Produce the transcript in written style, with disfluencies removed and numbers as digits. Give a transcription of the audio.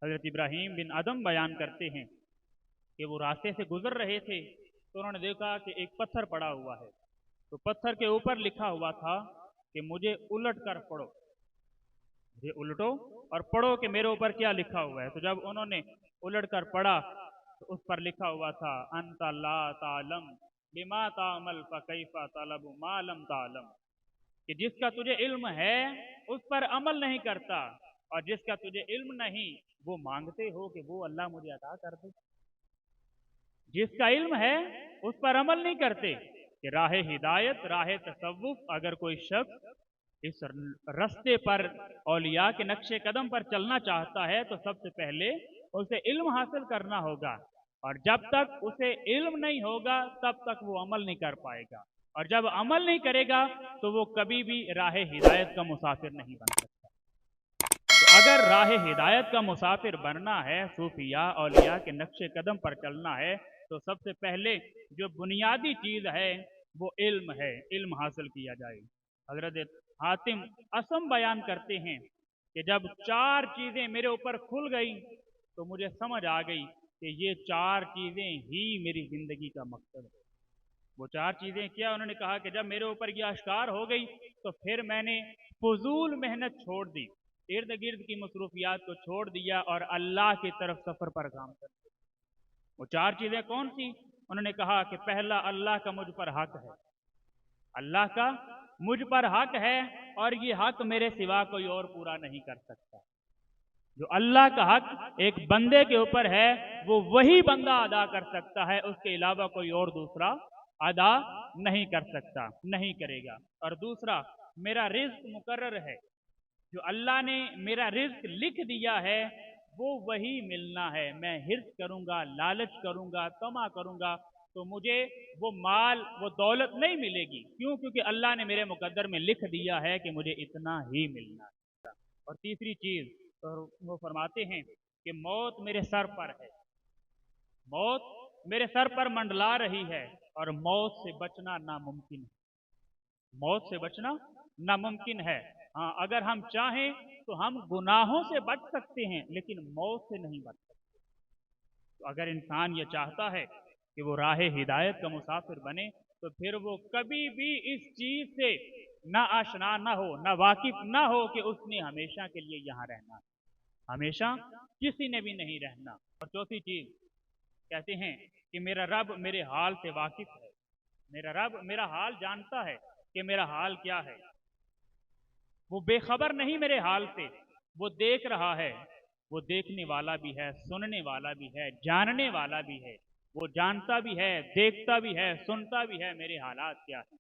हज़रत इब्राहीम बिन अदम बयान करते हैं कि वो रास्ते से गुजर रहे थे तो उन्होंने देखा कि एक पत्थर पड़ा हुआ है। तो पत्थर के ऊपर लिखा हुआ था कि मुझे उलट कर पढ़ो, मुझे उलटो और पढ़ो कि मेरे ऊपर क्या लिखा हुआ है। तो जब उन्होंने उलट कर पढ़ा तो उस पर लिखा हुआ था अंता ला तालम बिमा तामल फकैफा तलबु मा लम तालम, कि जिसका तुझे इल्म है उस पर अमल नहीं करता, और जिसका तुझे इल्म नहीं वो मांगते हो कि वो अल्लाह मुझे अता कर दे। जिसका इल्म है उस पर अमल नहीं करते कि राह हिदायत राह तसव्वुफ अगर कोई शख्स इस रास्ते पर औलिया के नक्शे कदम पर चलना चाहता है तो सबसे पहले उसे इल्म हासिल करना होगा, और जब तक उसे इल्म नहीं होगा तब तक वो अमल नहीं कर पाएगा, और जब अमल नहीं करेगा तो वो कभी भी राह हिदायत का मुसाफिर नहीं बन सकता। तो अगर राह हिदायत का मुसाफिर बनना है, सूफिया औलिया के नक्शे कदम पर चलना है, तो सबसे पहले जो बुनियादी चीज़ है वो इल्म है, इल्म हासिल किया जाए। हजरत हातिम असम बयान करते हैं कि जब चार चीज़ें मेरे ऊपर खुल गई तो मुझे समझ आ गई कि ये चार चीज़ें ही मेरी ज़िंदगी का मकसद है। वो चार चीज़ें क्या? उन्होंने कहा कि जब मेरे ऊपर ये आश्कार हो गई तो फिर मैंने फजूल मेहनत छोड़ दी, इर्द गिर्द की मसरूफियात को छोड़ दिया और अल्लाह की तरफ सफ़र पर काम कर दिया। वो चार चीज़ें कौन सी? उन्होंने कहा कि पहला, अल्लाह का मुझ पर हक है, अल्लाह का मुझ पर हक है और ये हक मेरे सिवा कोई और पूरा नहीं कर सकता। जो अल्लाह का हक एक बंदे के ऊपर है वो वही बंदा अदा कर सकता है, उसके अलावा कोई और दूसरा अदा नहीं कर सकता, नहीं करेगा। और दूसरा, मेरा रिज्क मुकर्रर है, जो अल्लाह ने मेरा रिज्क लिख दिया है वो वही मिलना है। मैं हिर्स करूंगा, लालच करूंगा, तमा करूंगा तो मुझे वो माल वो दौलत नहीं मिलेगी। क्यों? क्योंकि अल्लाह ने मेरे मुकद्दर में लिख दिया है कि मुझे इतना ही मिलना है। और तीसरी चीज़ तो वो फरमाते हैं कि मौत मेरे सर पर है, मौत मेरे सर पर मंडला रही है और मौत से बचना नामुमकिन है, मौत से बचना नामुमकिन है। हाँ, अगर हम चाहें तो हम गुनाहों से बच सकते हैं लेकिन मौत से नहीं बच सकते। तो अगर इंसान ये चाहता है कि वो राह हिदायत का मुसाफिर बने तो फिर वो कभी भी इस चीज़ से ना आशना ना हो, ना वाकिफ ना हो कि उसने हमेशा के लिए यहाँ रहना, हमेशा किसी ने भी नहीं रहना। और चौथी चीज़ कहते हैं कि मेरा रब मेरे हाल से वाकिफ है, मेरा रब मेरा हाल जानता है कि मेरा हाल क्या है, वो बेखबर नहीं मेरे हाल से, वो देख रहा है, वो देखने वाला भी है, सुनने वाला भी है, जानने वाला भी है, वो जानता भी है, देखता भी है, सुनता भी है मेरे हालात क्या है।